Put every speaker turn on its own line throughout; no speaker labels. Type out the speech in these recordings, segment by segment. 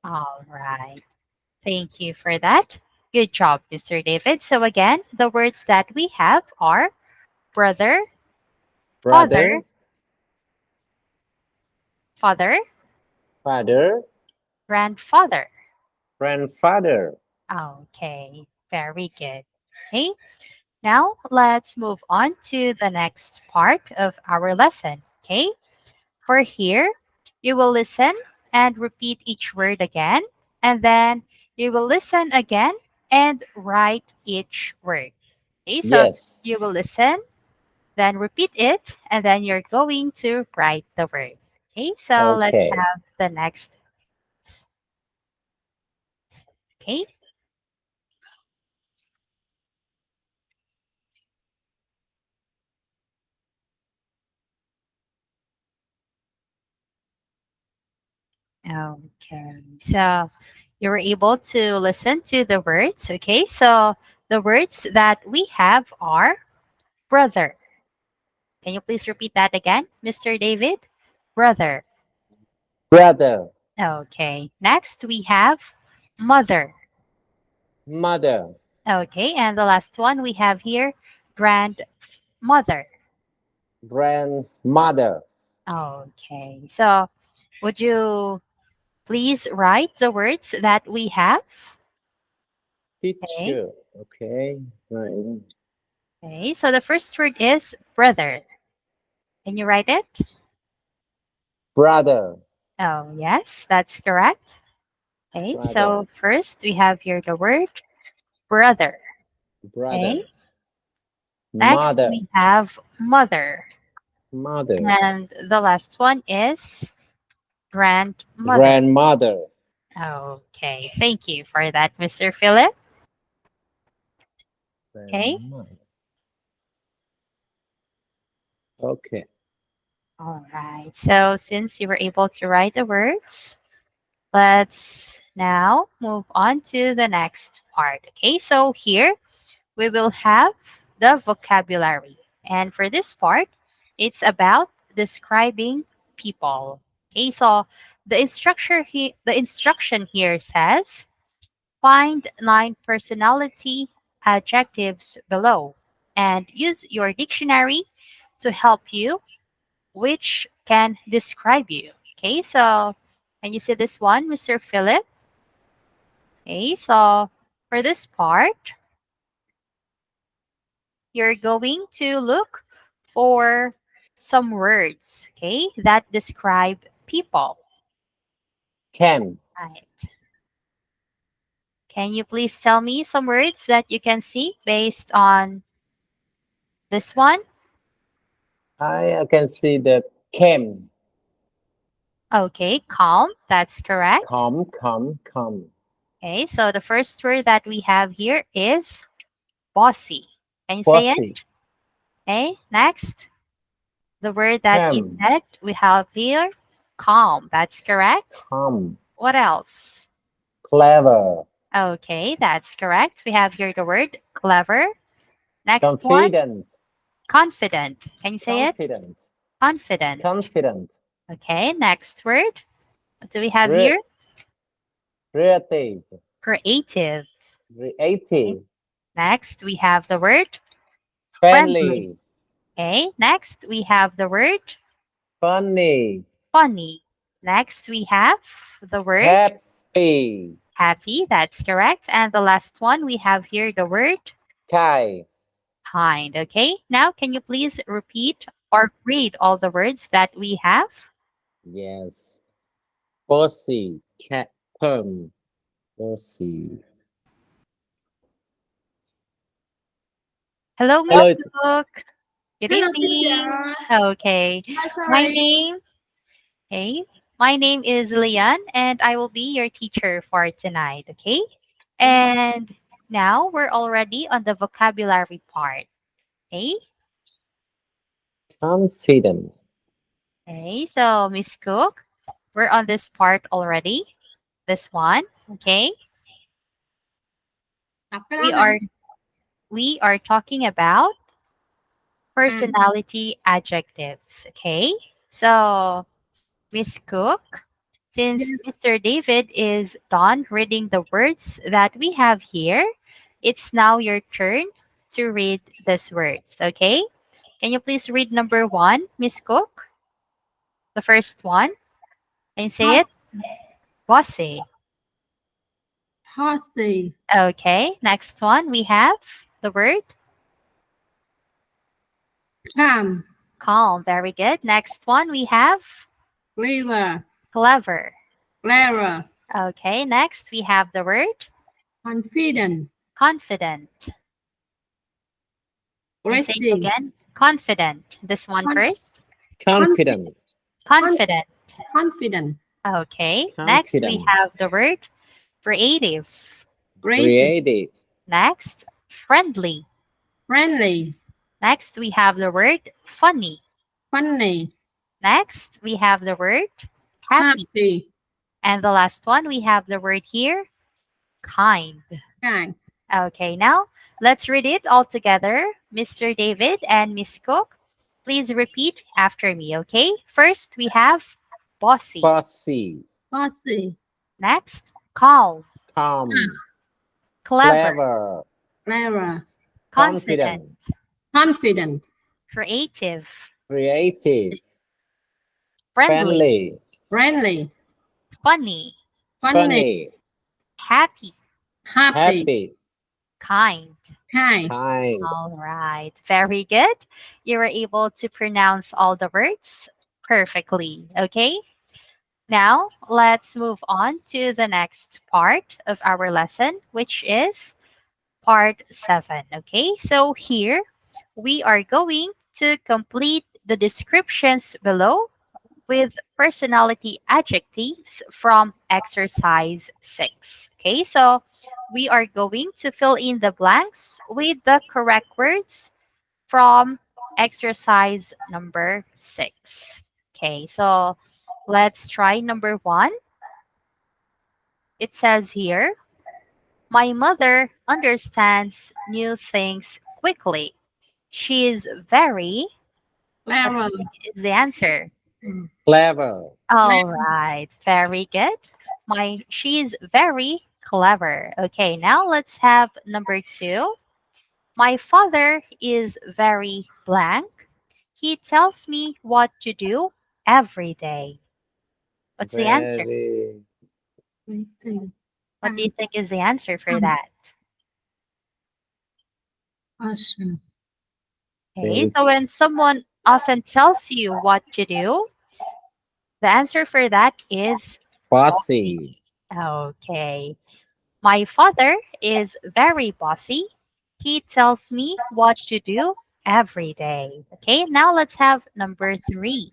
All right. Thank you for that. Good job, Mr. David. So again, the words that we have are brother, father,
Brother,
father,
father,
grandfather.
grandfather.
Okay, very good. Okay, now let's move on to the next part of our lesson. Okay, for here, you will listen and repeat each word again, and then you will listen again and write each word. Okay, so
Yes.
you will listen, then repeat it, and then you're going to write the word. Okay, so let's
Okay.
have the next. Okay, okay, so you were able to listen to the words. Okay, so the words that we have are brother. Can you please repeat that again, Mr. David? Brother.
Brother,
Okay, next we have mother.
mother,
Okay, and the last one we have here grandmother.
grandmother,
Okay, so would you please write the words that we have? Okay.
teacher. Okay. Right.
Okay. So the first word is brother. Can you write it?
Brother,
Oh, yes, that's correct. Okay.
brother,
So first we have here the word brother.
brother,
Okay. Next
mother,
we have mother.
mother,
And the last one is grandmother.
grandmother,
Okay. Thank you for that, Mr. Philip. Okay.
grandmother. Okay.
All right. So since you were able to write the words, let's now move on to the next part. Okay, so here we will have the vocabulary. And for this part, it's about describing people. Okay, so the instruction here says find 9 personality adjectives below and use your dictionary to help you which can describe you. Okay, so can you see this one, Mr. Philip? Okay, so for this part, you're going to look for some words, okay, that describe people.
Can.
Right. Can you please tell me some words that you can see based on this one?
I can see the came.
Okay, calm, that's correct.
Come, come, come.
Okay, so the first word that we have here is bossy. Can you say it?
Bossy.
Okay, next. The word that you
Come,
said we have here, calm. That's correct.
come.
What else?
Clever.
Okay, that's correct. We have here the word clever. Next one,
Confident.
confident. Can you say it?
Confident.
Confident.
Confident.
Okay, next word. What do we have
Re-
here?
creative.
Creative. Okay.
Creative.
Next, we have the word friendly.
Friendly.
Okay, next, we have the word
Funny.
funny. Next, we have the word
Happy.
happy. That's correct. And the last one, we have here the word
Kind.
kind. Okay. Now, can you please repeat or read all the words that we have?
Yes. Bossy. Cat. Perm. Bossy.
Hello, Miss
Hello.
Cook. Good
Hello,
evening.
teacher.
Okay.
I'm
My
sorry.
name, okay. My name is Lian, and I will be your teacher for tonight. Okay. And now we're already on the vocabulary part. Okay.
Confident.
Okay. So, Miss Cook, we're on this part already. This one. Okay.
Apa
We
naman?
are we are talking about
Mm.
personality adjectives. Okay. So, Miss Cook, Since
Yes.
Mr. David is done reading the words that we have here, it's now your turn to read these words, okay? Can you please read number one, Miss Cook? The first one. Can you say it?
Hot,
Bossy.
Horsey,
Okay, next one we have the word
Calm,
calm. Very good. Next one we have
Clever,
clever.
Clever,
Okay, next we have the word
Confident,
confident. Can you say it
Ready,
again? Confident. This one
con,
first.
confident,
Confident.
con,
Confident.
confident,
Okay. Next we
Confident.
have the word creative.
Creative,
Creative.
Next, friendly.
Friendly,
Next we have the word funny.
Funny,
Next we have the word happy.
Happy,
And the last one we have the word here kind.
Kind.
Okay, now let's read it all together. Mr. David and Miss Cook, please repeat after me, okay? First, we have bossy.
Bossy.
Bossy,
Next, calm,
Calm.
clever,
Clever.
Clever,
confident,
Confident.
Confident,
creative,
Creative.
friendly,
Friendly.
Friendly,
funny,
Funny,
Funny.
happy,
Happy,
Happy.
kind.
Kind.
Kind.
All right, very good. You were able to pronounce all the words perfectly, okay? Now, let's move on to the next part of our lesson, which is part 7. Okay, so here we are going to complete the descriptions below with personality adjectives from exercise 6. Okay, so we are going to fill in the blanks with the correct words from exercise number 6. Okay, so let's try number 1. It says here, my mother understands new things quickly. She is very, what do
Clever,
you think is the answer?
Clever.
All right, very good. She's very clever. Okay, now let's have number 2. My father is very blank. He tells me what to do every day. What's the answer?
Very.
Waiting,
What do you think is the answer for
Calm,
that?
Awesome,
Okay,
Very
so when someone often tells you what to do, the answer for that is bossy.
bossy.
Okay. My father is very bossy. He tells me what to do every day. Okay, now let's have number 3.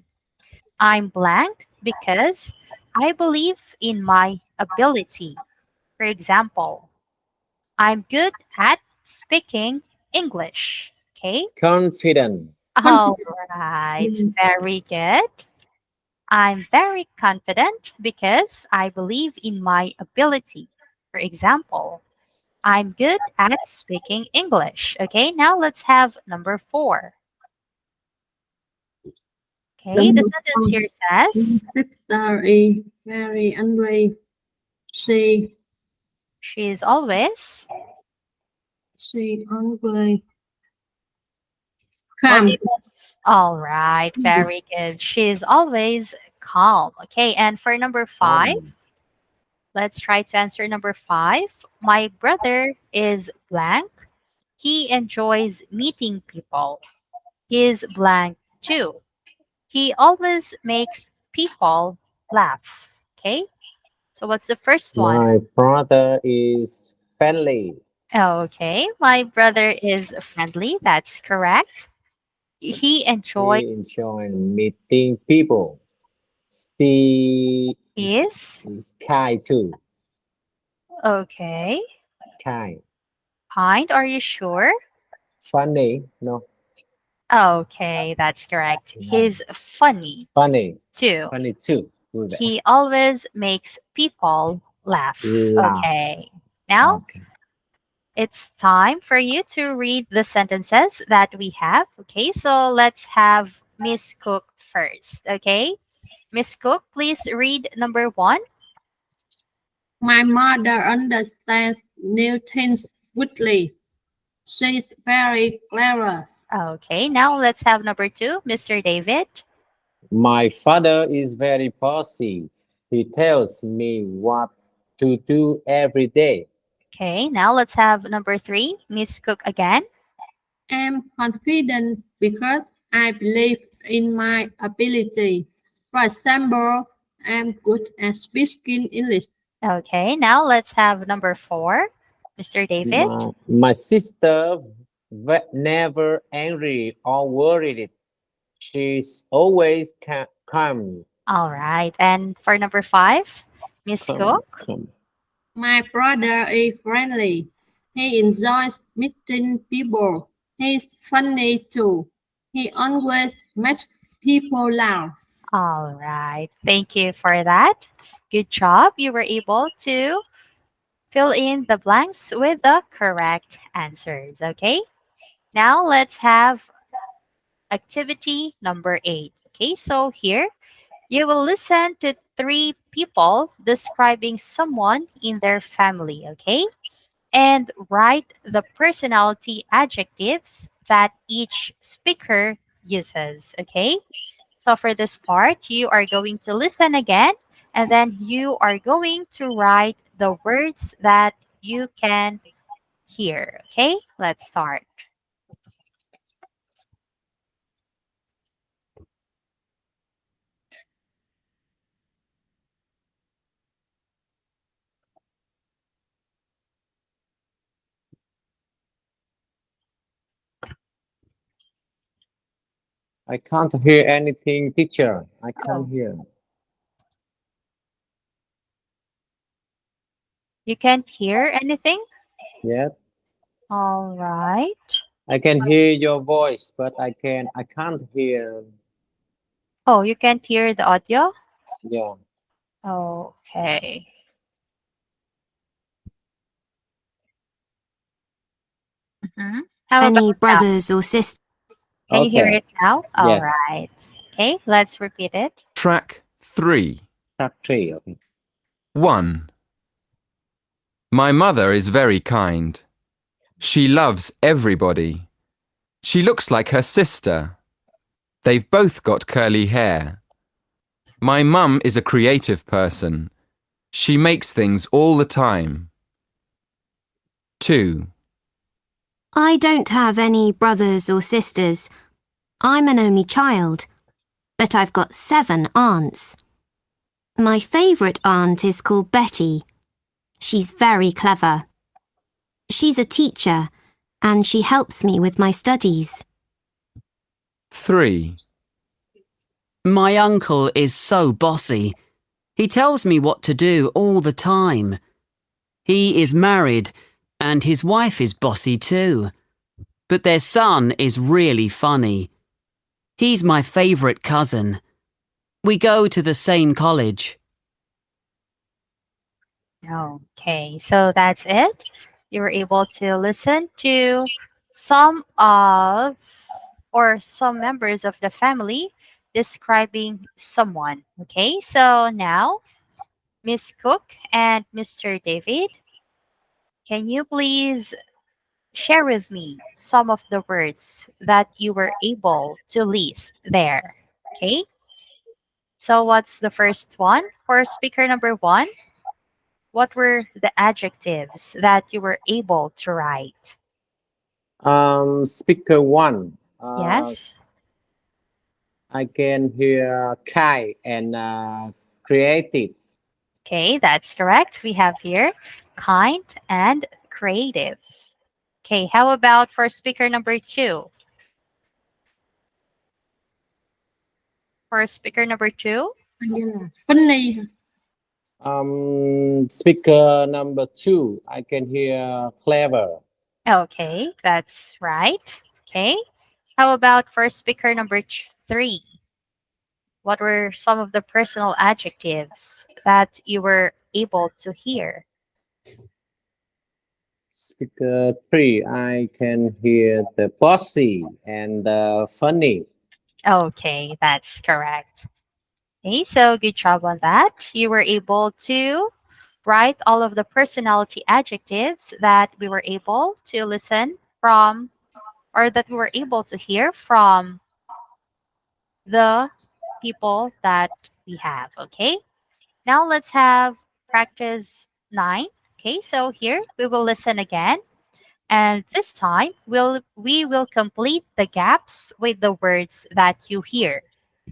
I'm blank because I believe in my ability. For example, I'm good at speaking English. Okay,
Confident.
all right,
Confident,
very good. I'm very confident because I believe in my ability. For example, I'm good at speaking English. Okay, now let's have number 4. Okay, the
Number
sentence
4,
here says,
Secretary, very angry, she,
she is always,
she angry,
what
calm,
is, all right, very good. She is always calm. Okay, and for number 5, let's try to answer number 5. My brother is blank. He enjoys meeting people. He is blank too. He always makes people laugh. Okay, so what's the first one?
My brother is friendly.
Okay, my brother is friendly. That's correct. He enjoys
He enjoys meeting people. She
is
is kind too.
okay.
Kind.
Kind, are you sure?
Funny. No.
Okay, that's correct.
Mm.
He's funny
Funny.
too.
Funny too. Good.
He always makes people laugh.
Laugh.
Okay. Now
Okay.
it's time for you to read the sentences that we have. Okay, so let's have Miss Cook first. Okay, Ms. Cook, please read number 1.
My mother understands new things quickly. She's very clever.
Okay, now let's have number 2, Mr. David.
My father is very bossy. He tells me what to do every day.
Okay, now let's have number 3, Miss Cook again.
I'm confident because I believe in my ability. For example, I'm good at speaking English.
Okay, now let's have number 4, Mr. David.
My sister never angry or worried. She's always calm,
All right, and for number 5, Miss
calm,
Cook.
calm.
My brother is friendly. He enjoys meeting people. He's funny too. He always makes people laugh.
All right, thank you for that. Good job. You were able to fill in the blanks with the correct answers. Okay, now let's have activity number 8. Okay, so here you will listen to 3 people describing someone in their family. Okay, and write the personality adjectives that each speaker uses. Okay, so for this part, you are going to listen again and then you are going to write the words that you can hear. Okay, let's start.
I can't hear anything, teacher. I can't
Oh,
hear.
you can't hear anything?
Yeah,
All right.
I can hear your voice, but I can't hear.
Oh, you can't hear the audio?
Yeah.
Okay. Mhm. How about
Any
now?
brothers or sisters?
Can you hear
Okay.
it now? All
Yes.
right. Okay, let's repeat it.
Track 3.
Track 3. Okay.
1. My mother is very kind. She loves everybody. She looks like her sister. They've both got curly hair. My mum is a creative person. She makes things all the time. 2.
I don't have any brothers or sisters. I'm an only child, but I've got 7 aunts. My favourite aunt is called Betty. She's very clever. She's a teacher, and she helps me with my studies.
3.
My uncle is so bossy. He tells me what to do all the time. He is married, and his wife is bossy too. But their son is really funny. He's my favourite cousin. We go to the same college.
Okay, so that's it. You were able to listen to some of or some members of the family describing someone. Okay, so now Miss Cook and Mr. David, can you please share with me some of the words that you were able to list there? Okay, so what's the first one? For speaker number 1, what were the adjectives that you were able to write?
Speaker 1.
Yes.
I can hear Kai and creative.
Okay, that's correct. We have here kind and creative. Okay, how about for speaker number 2? For speaker number 2?
Funny.
Speaker number 2. I can hear clever.
Okay, that's right. Okay, how about for speaker number 3? What were some of the personal adjectives that you were able to hear?
Speaker 3. I can hear the bossy and the funny.
Okay, that's correct. Okay, so good job on that. You were able to write all of the personality adjectives that we were able to listen from, or that we were able to hear from the people that we have. Okay, now let's have practice 9. Okay, so here we will listen again. And this time we will complete the gaps with the words that you hear.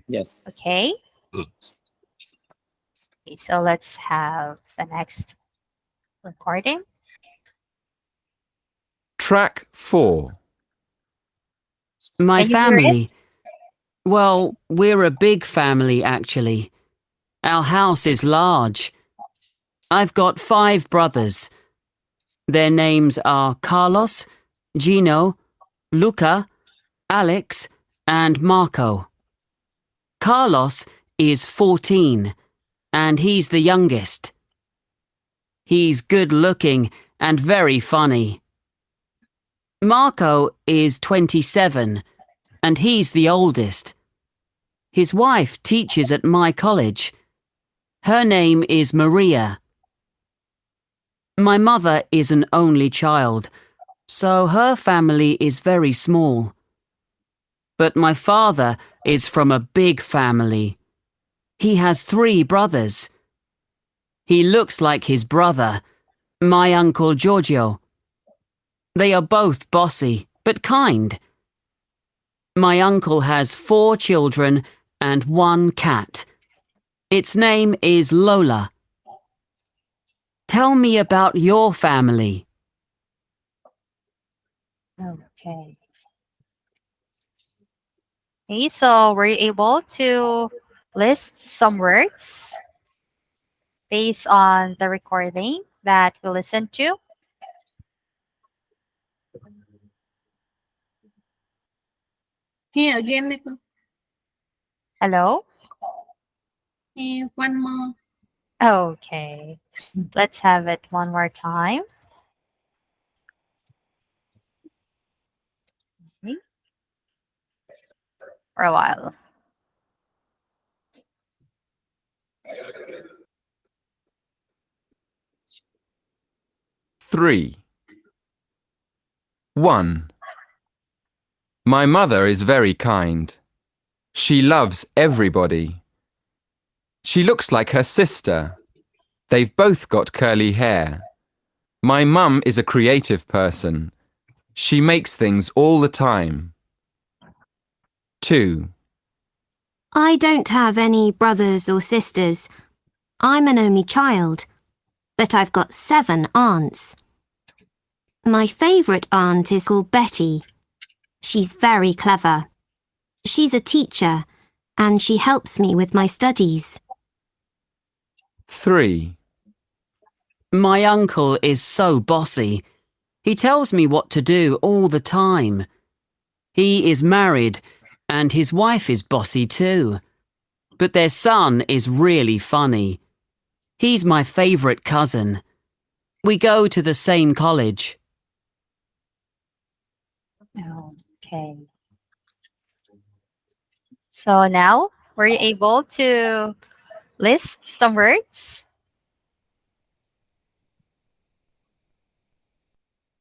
Yes.
Okay? Okay, so let's have the next recording.
Track 4.
My
Can you hear it?
family. Well, we're a big family, actually. Our house is large. I've got 5 brothers. Their names are Carlos, Gino, Luca, Alex, and Marco. Carlos is 14, and he's the youngest. He's good looking and very funny. Marco is 27, and he's the oldest. His wife teaches at my college. Her name is Maria. My mother is an only child, so her family is very small. But my father is from a big family. He has 3 brothers. He looks like his brother, my uncle Giorgio. They are both bossy, but kind. My uncle has 4 children and 1 cat. Its name is Lola. Tell me about your family.
Okay. Okay, so were you able to list some words based on the recording that we listened to?
Here again, Nicole.
Hello?
Here, one more.
Okay. Let's have it one more time. Okay, for a while.
3. 1. My mother is very kind. She loves everybody. She looks like her sister. They've both got curly hair. My mum is a creative person. She makes things all the time. 2.
I don't have any brothers or sisters. I'm an only child, but I've got 7 aunts. My favourite aunt is called Betty. She's very clever. She's a teacher, and she helps me with my studies.
3.
My uncle is so bossy. He tells me what to do all the time. He is married, and his wife is bossy too. But their son is really funny. He's my favourite cousin. We go to the same college.
Okay. So now, were you able to list some words?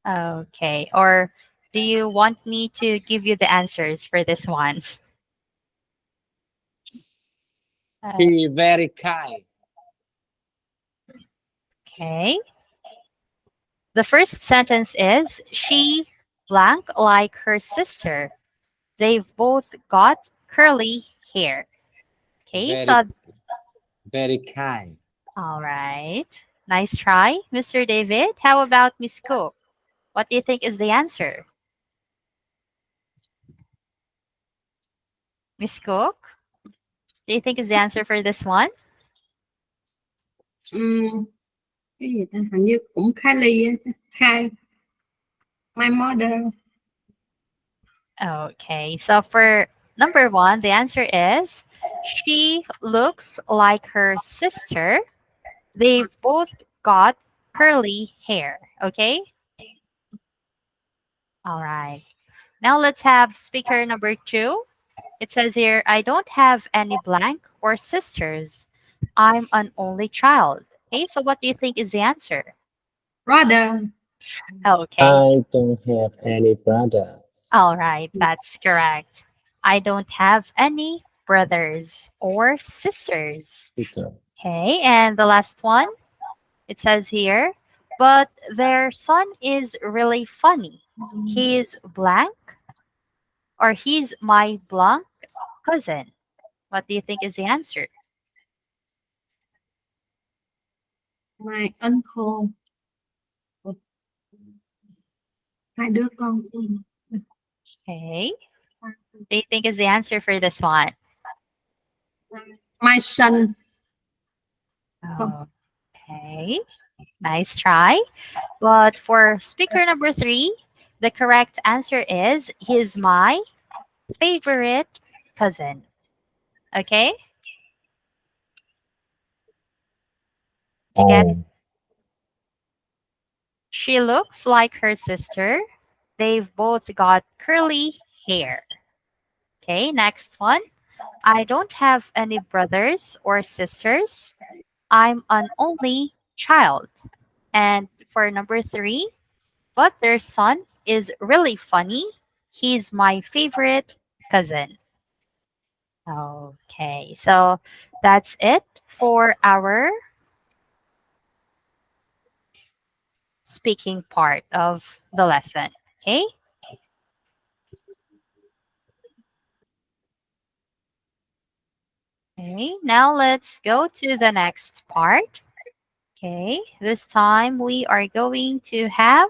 Okay. Or do you want me to give you the answers for this one?
He very kind.
Okay. The first sentence is she blank like her sister. They've both got curly hair. Okay,
Very,
so
very kind.
all right. Nice try, Mr. David. How about Ms Cuc? What do you think is the answer? Ms Cuc, do you think is the answer for this one?
Cái gì ta? Hình như cũng Kylie á. Khai. My mother.
Okay, so for number 1, the answer is she looks like her sister. They've both got curly hair. Okay? All right. Now let's have speaker number 2. It says here, I don't have any blank or sisters. I'm an only child. Okay, so what do you think is the answer?
Brother.
Okay,
I don't have any brothers.
all right, that's correct. I don't have any brothers or sisters.
Sister.
Okay, and the last one, it says here, but their son is really funny. He's blank, or he's my blank cousin. What do you think is the answer?
My uncle. Hai đứa con của mình.
Okay, do you think is the answer for this one?
My son. Không.
Okay, nice try. But for speaker number three, the correct answer is he's my favorite cousin. Okay, did you get it?
Oh,
She looks like her sister. They've both got curly hair. Okay, next one. I don't have any brothers or sisters. I'm an only child. And for number three, but their son is really funny. He's my favorite cousin. Okay, so that's it for our speaking part of the lesson. Okay, okay, now let's go to the next part. Okay, this time we are going to have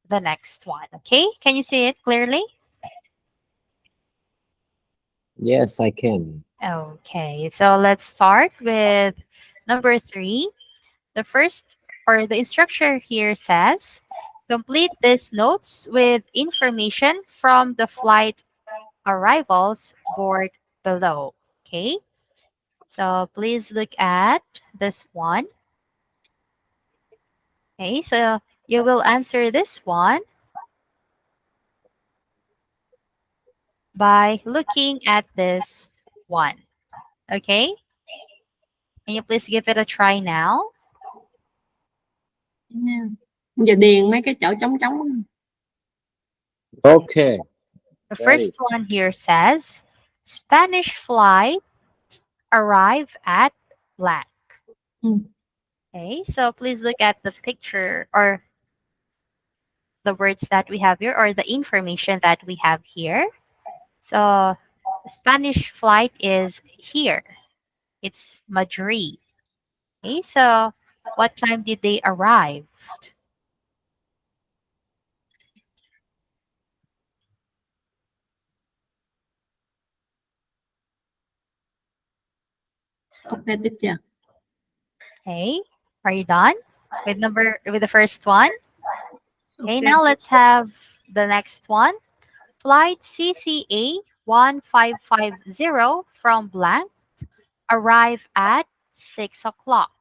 the next one. Okay, can you see it clearly?
yes, I can.
Okay, so let's start with number three. The first or the instructor here says, complete these notes with information from the flight arrivals board below. Okay, so please look at this one. Okay, so you will answer this one by looking at this one. Okay, can you please give it a try now?
Nha. Giờ điền mấy cái chỗ trống trống.
Okay,
The
ready.
first one here says Spanish flight arrive at blank.
Ừ.
Okay, so please look at the picture or the words that we have here or the information that we have here. So Spanish flight is here. It's Madrid. Okay, so what time did they arrive?
Ok, teacher.
Okay, are you done with the first one? Okay,
Ok.
now let's have the next one. Flight CCA 1550 from blank arrive at 6 o'clock.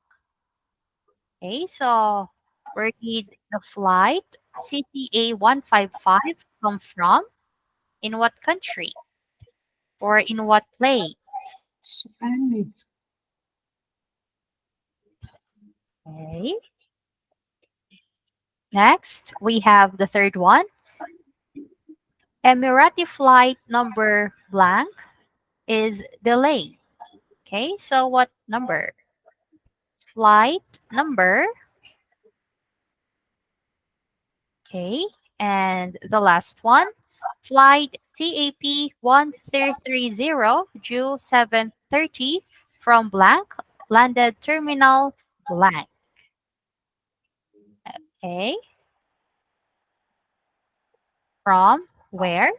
Okay, so where did the flight CTA 155 come from? In what country? Or in what place?
Spanish.
Okay. Next, we have the third one. Emirati flight number blank is delayed. Okay, so what number? Flight number. Okay, and the last one. Flight TAP 1330 due 7:30 from blank landed terminal blank. Okay, from where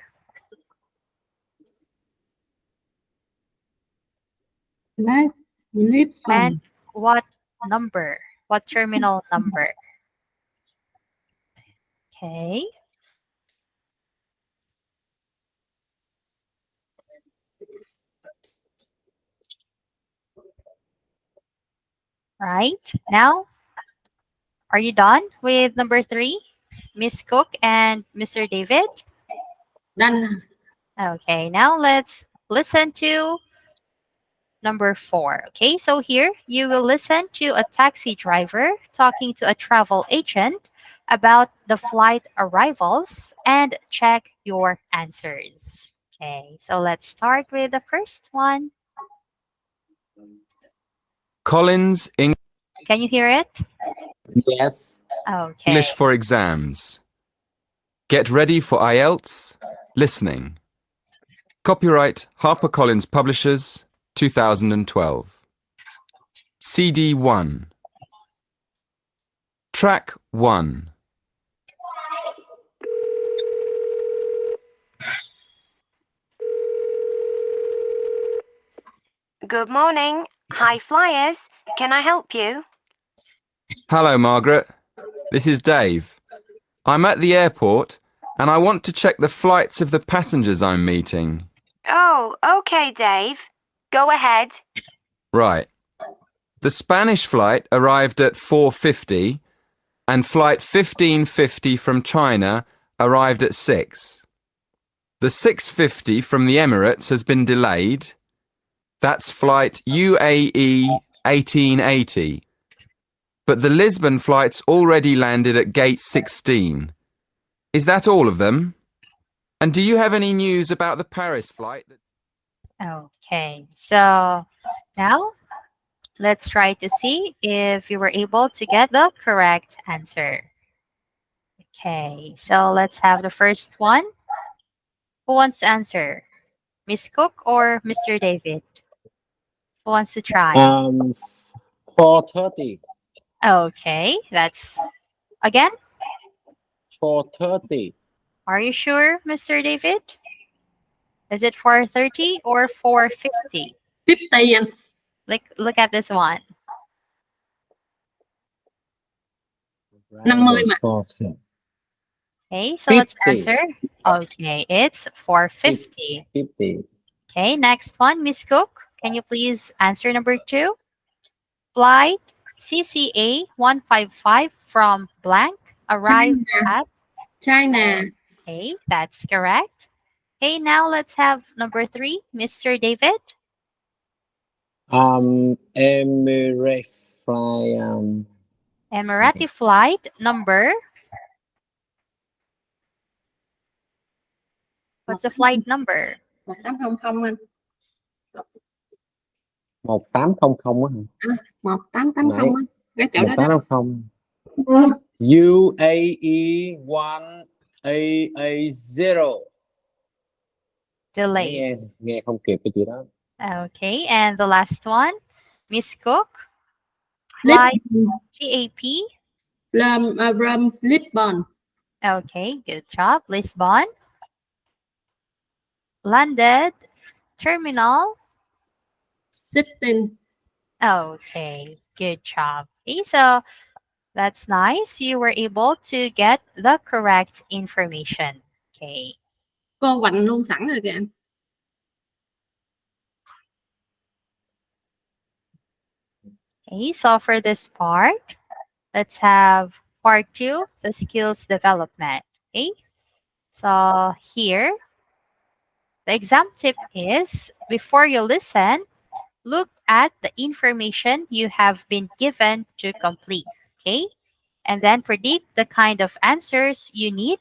Left.
and
Lisbon.
what number? What terminal number? Okay, Right? Now, are you done with number 3, Ms Cook and Mr. David?
Done.
Okay, now let's listen to number 4. Okay, so here you will listen to a taxi driver talking to a travel agent about the flight arrivals and check your answers. Okay, so let's start with the first one.
Collins
Can you hear it?
Yes.
Okay.
English for exams. Get ready for IELTS. Listening. Copyright HarperCollins Publishers, 2012. CD 1. Track 1.
Good morning. Hi, Flyers. Can I help you?
Hello, Margaret. This is Dave. I'm at the airport and I want to check the flights of the passengers I'm meeting.
Oh, okay, Dave. Go ahead.
Right. The Spanish flight arrived at 4:50 and flight 1550 from China arrived at 6. The 650 from the Emirates has been delayed. That's flight UAE 1880. But the Lisbon flight's already landed at gate 16. Is that all of them? And do you have any news about the Paris flight?
Okay. So now let's try to see if you were able to get the correct answer. Okay. So let's have the first one. Who wants to answer? Miss Cook or Mr. David? Who wants to try?
4:30.
Okay. That's again.
4:30.
Are you sure, Mr. David? Is it 4:30 or 4:50?
50 anh.
Look at this one.
50 mà.
4:50.
Okay, so let's
50.
answer. Okay, it's 4:50.
50.
Okay, next one, Miss Cook. Can you please answer number 2? Flight CCA 155 from blank arrived
China.
at.
China.
Okay, that's correct. Okay, now let's have number 3, Mr. David.
Emirates fly.
Emirati flight number. What's the flight number?
1800 anh.
1800 á hả?
1880 anh. Cái chỗ đó đó.
1880. UAE 1880.
Delayed.
Nghe không kịp cái chữ đó.
Okay, and the last one, Miss Cook. Flight GAP.
From Lisbon.
Okay, good job. Lisbon. Landed. Terminal.
16.
Okay, good job. Okay, so that's nice. You were able to get the correct information. Okay.
Cô Hoành luôn sẵn rồi kìa anh.
Okay, so for this part, let's have part 2, the skills development. Okay, so here, the exam tip is before you listen, look at the information you have been given to complete. Okay, and then predict the kind of answers you need.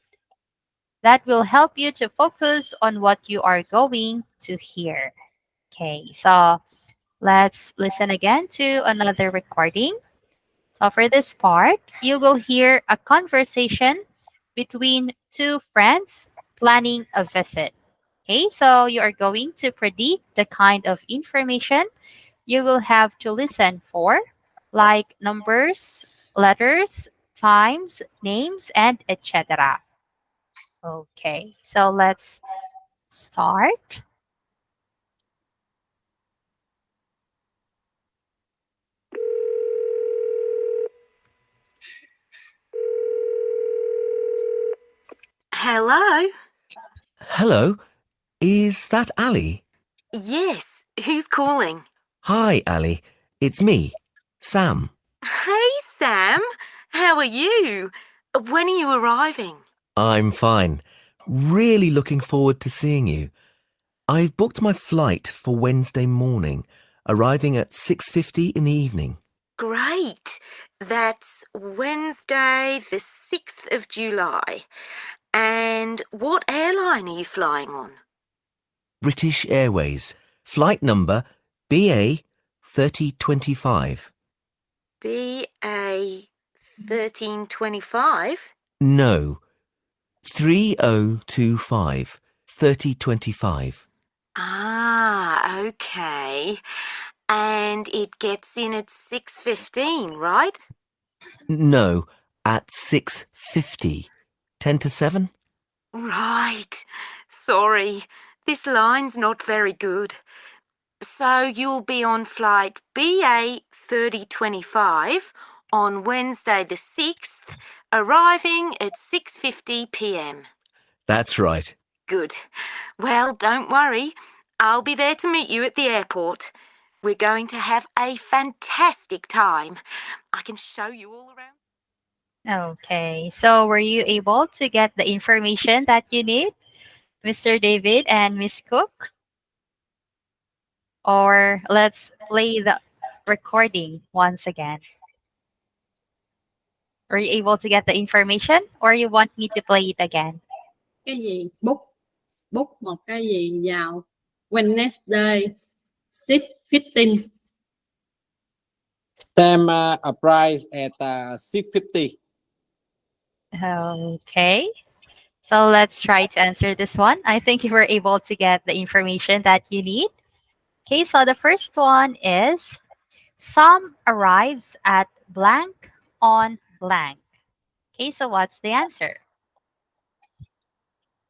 That will help you to focus on what you are going to hear. Okay, so let's listen again to another recording. So for this part, you will hear a conversation between 2 friends planning a visit. Okay, so you are going to predict the kind of information you will have to listen for, like numbers, letters, times, names, and etc. Okay, so let's start.
Hello?
Hello, is that Ali?
Yes, who's calling?
Hi, Ali. It's me. Sam.
Hey, Sam. How are you? When are you arriving?
I'm fine. Really looking forward to seeing you. I've booked my flight for Wednesday morning, arriving at 6:50 in the evening.
Great. That's Wednesday, the 6th of July. And what airline are you flying on?
British Airways. Flight number BA 3025.
BA 1325?
No, 3025. 3025.
Ah, okay. And it gets in at 6:15, right?
No, at 6:50. 10 to 7?
Right. Sorry, this line's not very good. So you'll be on flight BA 3025 on Wednesday the 6th, arriving at 6:50 p.m.
That's right.
Good. Well, don't worry. I'll be there to meet you at the airport. We're going to have a fantastic time. I can show you all around.
Okay. So were you able to get the information that you need, Mr. David and Ms Cook? Or let's play the recording once again. Were you able to get the information or you want me to play it again?
Cái gì? Book một cái gì vào Wednesday 6:15.
Sam arrives at 6:50.
Okay. So let's try to answer this one. I think you were able to get the information that you need. Okay, so the first one is Sam arrives at blank on blank. Okay, so what's the answer?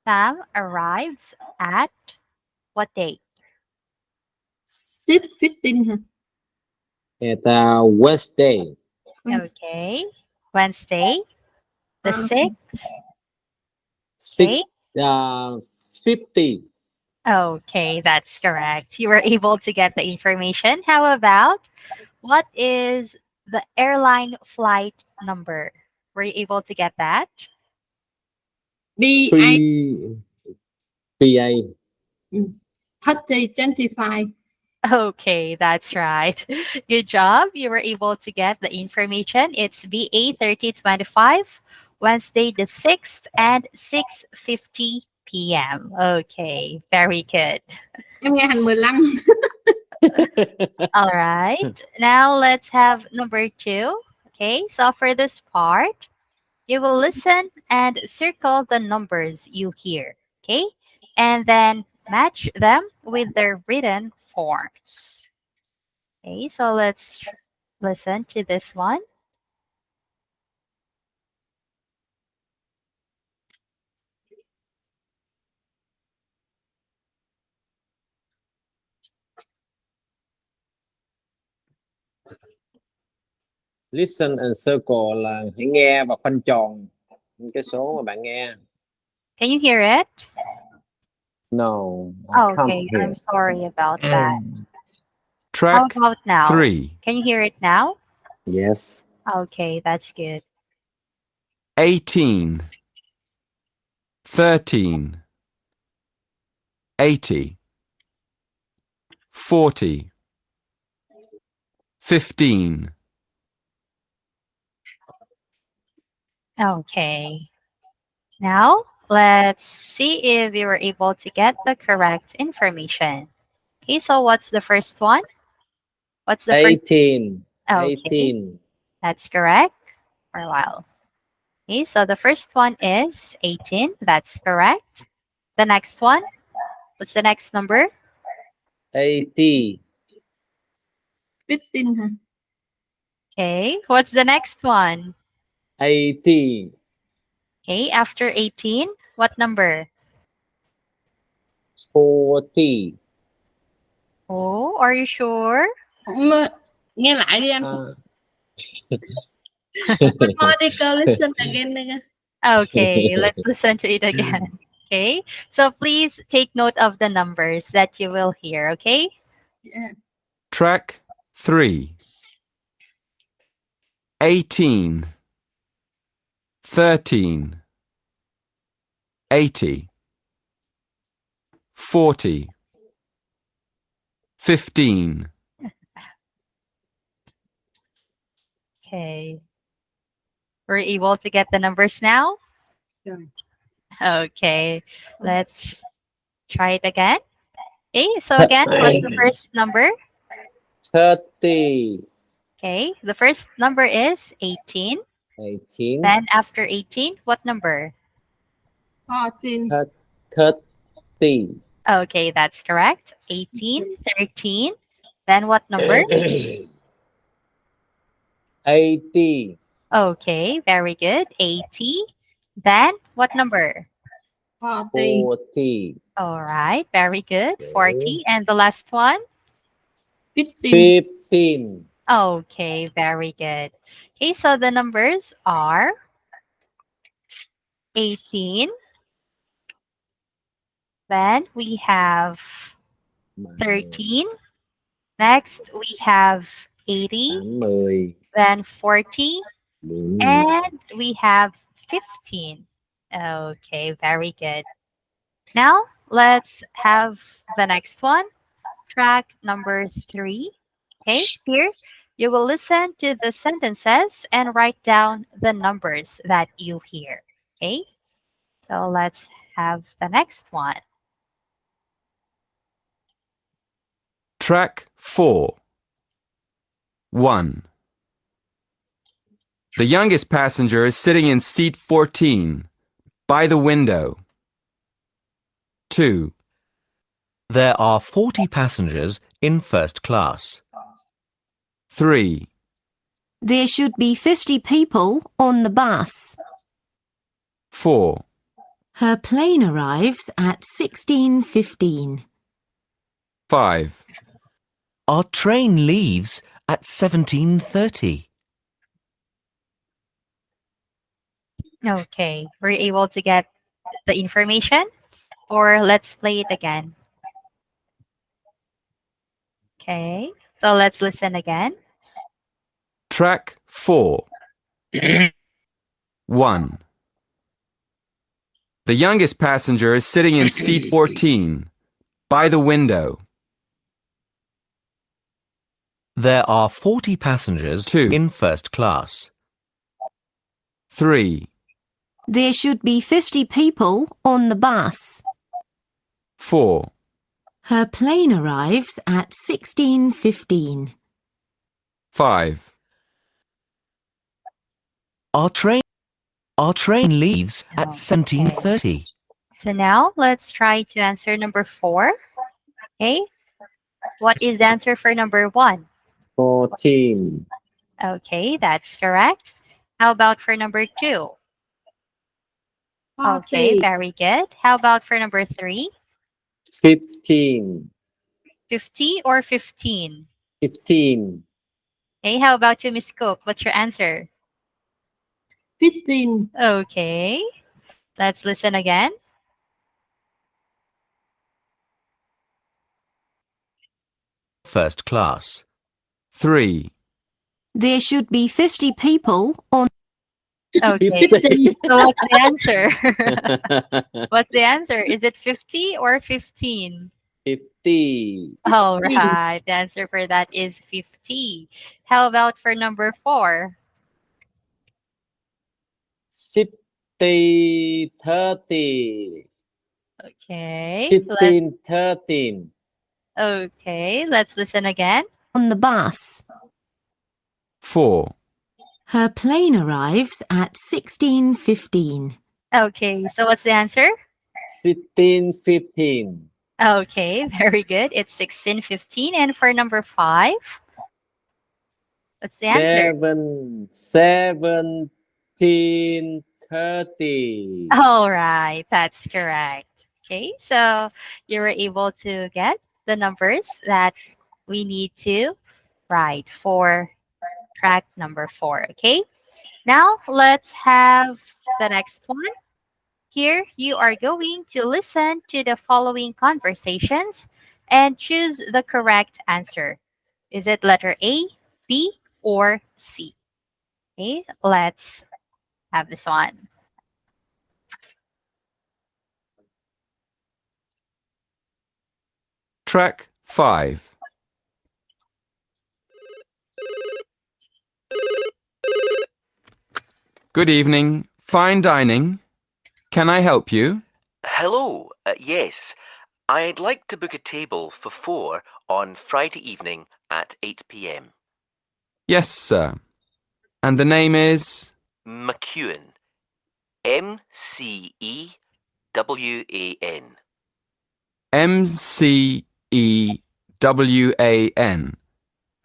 Sam arrives at what date?
6:15 hả?
At Wednesday.
Okay, Wednesday, the
À,
6th.
6
Okay.
50.
Okay, that's correct. You were able to get the information. How about what is the airline flight number? Were you able to get that?
BA
3 PA.
3025.
Okay, that's right. Good job. You were able to get the information. It's BA 3025, Wednesday the 6th and 6:50 p.m. Okay, very good.
Em nghe thành 15.
All right. Now let's have number 2. Okay, so for this part, you will listen and circle the numbers you hear. Okay, and then match them with their written forms. Okay, so let's listen to this one.
Listen and circle là hãy nghe và khoanh tròn những cái số mà bạn nghe.
Can you hear it?
No, I
Oh,
can't
okay,
hear.
I'm sorry about that. How
Track
about now?
3.
Can you hear it now?
Yes.
Okay, that's good.
18. 13. 80. 40. 15.
Okay. Now, let's see if we were able to get the correct information. Okay, so what's the first one? What's the first?
18.
Okay,
18.
that's correct. For a while. Okay, so the first one is 18. That's correct. The next one, what's the next number?
80.
15 hả?
Okay, what's the next one?
80.
Okay, after 18, what number?
40.
Oh, are you sure?
Nghe lại đi em.
Uh,
One more đi cô, listen again đi.
Okay, let's listen to it again. Okay, so please take note of the numbers that you will hear, okay?
Yeah.
Track 3. 18, 13, 80, 40, 15.
Okay. We're able to get the numbers now?
Yeah.
Okay. Let's try it again. Okay, so again, what's the first number?
30,
Okay, the first number is 18.
18,
Then after 18, what number?
14,
30,
Okay, that's correct. 18, 13. Then what number?
80,
Okay, very good. 80. Then what number?
40,
40,
All right, very good.
okay,
40. And the last one?
15,
15,
Okay, very good. Okay, so the numbers are 18. Then we have 13. Next, we have 80.
80,
Then 40.
40,
And we have 15. Okay, very good. Now, let's have the next one. Track number 3. Okay, here you will listen to the sentences and write down the numbers that you hear. Okay, so let's have the next one.
Track 4. 1. The youngest passenger is sitting in seat 14, by the window. 2.
There are 40 passengers in first class.
3.
There should be 50 people on the bus.
4.
Her plane arrives at 16:15.
5.
Our train leaves at 17:30.
Okay, were you able to get the information? Or let's play it again. Okay, so let's listen again.
Track 4. 1. The youngest passenger is sitting in seat 14, by the window.
There are 40 passengers
2.
in first class.
3.
There should be 50 people on the bus.
4.
Her plane arrives at 16:15.
5.
Our train leaves at
Okay.
17:30.
So now let's try to answer number 4. Okay, what is the answer for number 1?
14,
Okay, that's correct. How about for number 2? Okay,
40,
very good. How about for number 3?
15,
50 or 15?
15,
Okay, how about you, Ms Cook? What's your answer?
15,
Okay, let's listen again.
First class.
3.
There should be 50 people on.
Okay,
15,
so what's the answer? What's the answer? Is it 50 or 15?
50,
All
15,
right, the answer for that is 50. How about for number 4?
60, 30,
Okay,
16, 13,
let's listen again.
On the bus.
4.
Her plane arrives at 16:15.
Okay, so what's the answer?
16, 15,
Okay, very good. It's 16:15. And for number 5, what's the answer?
17, 30.
All right, that's correct. Okay, so you were able to get the numbers that we need to write for track number 4. Okay, now let's have the next one. Here, you are going to listen to the following conversations and choose the correct answer. Is it letter A, B, or C? Okay, let's have this one.
Track 5. Good evening. Fine dining. Can I help you?
Hello, yes. I'd like to book a table for 4 on Friday evening at 8 p.m.
Yes, sir. And the name is?
McEwan. MCEWAN.
MCEWAN.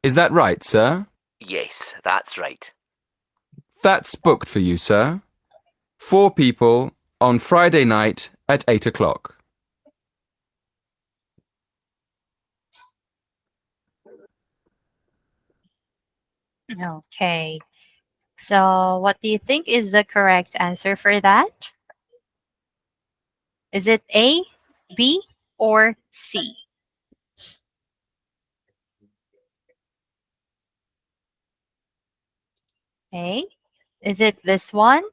Is that right, sir?
Yes, that's right.
That's booked for you, sir. 4 people on Friday night at 8 o'clock.
Okay. So, what do you think is the correct answer for that? Is it A, B, or C? Okay. Is it this one,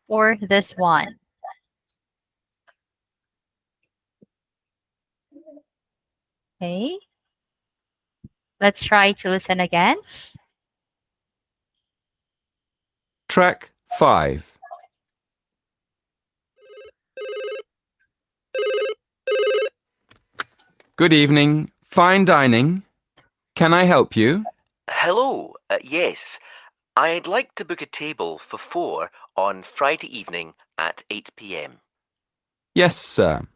or this one? Okay. Let's try to listen again.
Track 5. Good evening. Fine dining. Can I help you?
Hello, yes. I'd like to book a table for 4 on Friday evening at 8 p.m.
Yes, sir.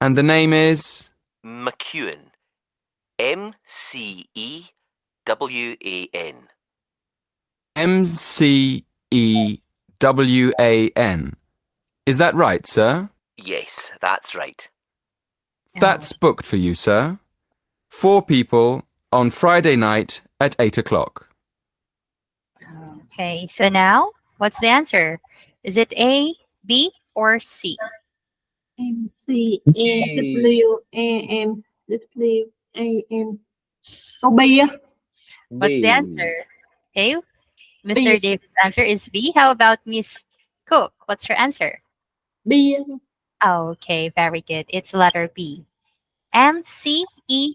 And the name is?
McEwan. MCEWAN.
MCEWAN. Is that right, sir?
Yes, that's right.
That's booked for you, sir. 4 people on Friday night at 8 o'clock.
Okay, so now what's the answer? Is it A, B, or C?
MCEWAN. Câu B á.
What's the
B.
answer? Okay,
B.
Mr. David's answer is B. How about Ms. Cook? What's your answer?
B.
Okay, very good. It's letter B. MCEWAN.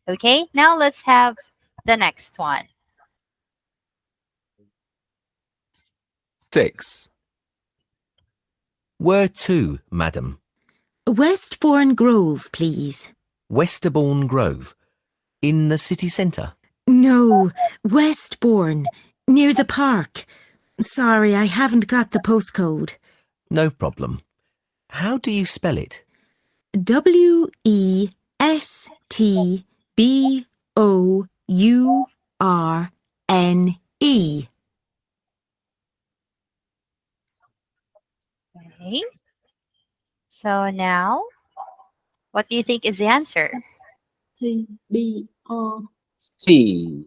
Okay, now let's have the next one.
6.
Where to, madam?
Westbourne Grove, please.
Westerbourne Grove. In the city centre?
No, Westbourne, near the park. Sorry, I haven't got the postcode.
No problem. How do you spell it?
WESTBOURNE.
Okay, so now what do you think is the answer?
C. B. O.
C.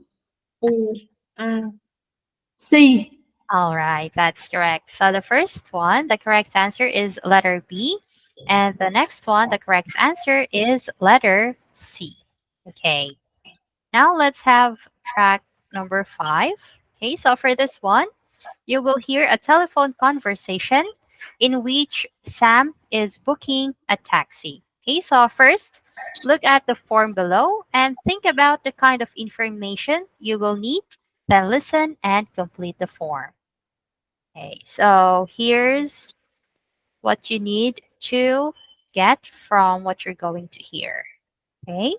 U. A. C.
All right, that's correct. So the first one, the correct answer is letter B. And the next one, the correct answer is letter C. Okay, now let's have track number 5. Okay, so for this one, you will hear a telephone conversation in which Sam is booking a taxi. Okay, so first, look at the form below and think about the kind of information you will need, then listen and complete the form. Okay, so here's what you need to get from what you're going to hear. Okay,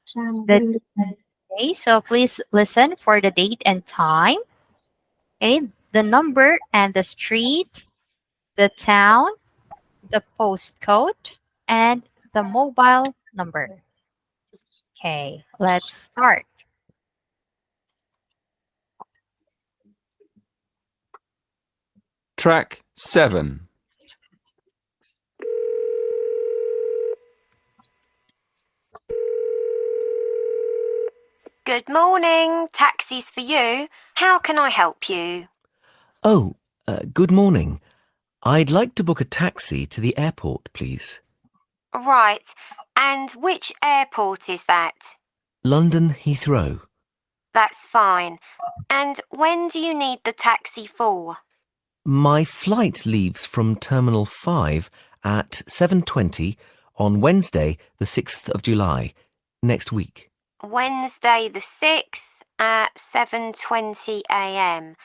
Sam
the,
will.
okay, so please listen for the date and time. Okay, the number and the street, the town, the postcode, and the mobile number. Okay, let's start.
Track 7.
Good morning. Taxis for you. How can I help you?
Oh, good morning. I'd like to book a taxi to the airport, please.
Right. And which airport is that?
London Heathrow.
That's fine. And when do you need the taxi for?
My flight leaves from Terminal 5 at 7:20 on Wednesday, the 6th of July, next week.
Wednesday the 6th at 7:20 a.m.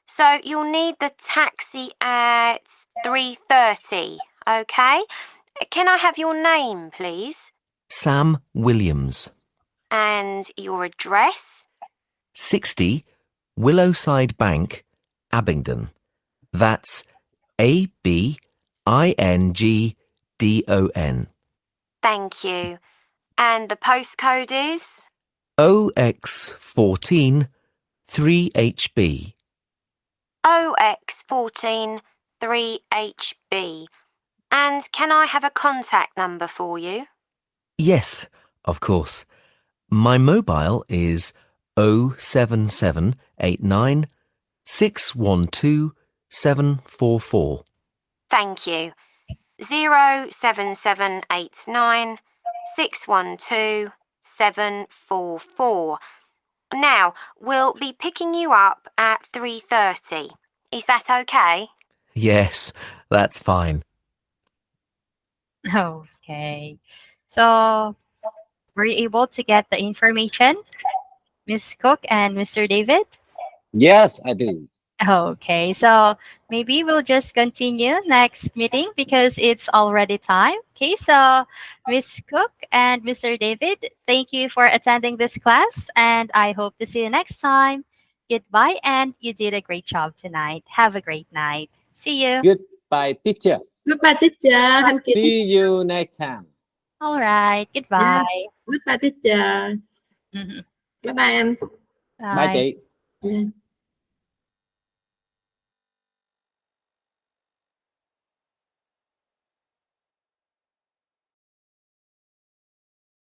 So you'll need the taxi at 3:30, okay? Can I have your name, please?
Sam Williams.
And your address?
60 Willowside Bank, Abingdon. That's Abingdon.
Thank you. And the postcode is?
OX14 3HB.
OX14 3HB. And can I have a contact number for you?
Yes, of course. My mobile is 07789 612 744.
Thank you. 07789 612 744. Now, we'll be picking you up at 3:30. Is that okay?
Yes, that's fine.
Okay. So, were you able to get the information, Ms Cook and Mr. David?
Yes, I do.
Okay, so maybe we'll just continue next meeting because it's already time. Okay, so Ms Cook and Mr. David, thank you for attending this class, and I hope to see you next time. Goodbye, and you did a great job tonight. Have a great night. See you.
Goodbye, teacher.
Goodbye teacher. Thank you.
See you next time.
All right,
Yeah.
goodbye.
Goodbye teacher.
Mhm.
Bye bye em.
Bye
Bye.
chị.
Yeah.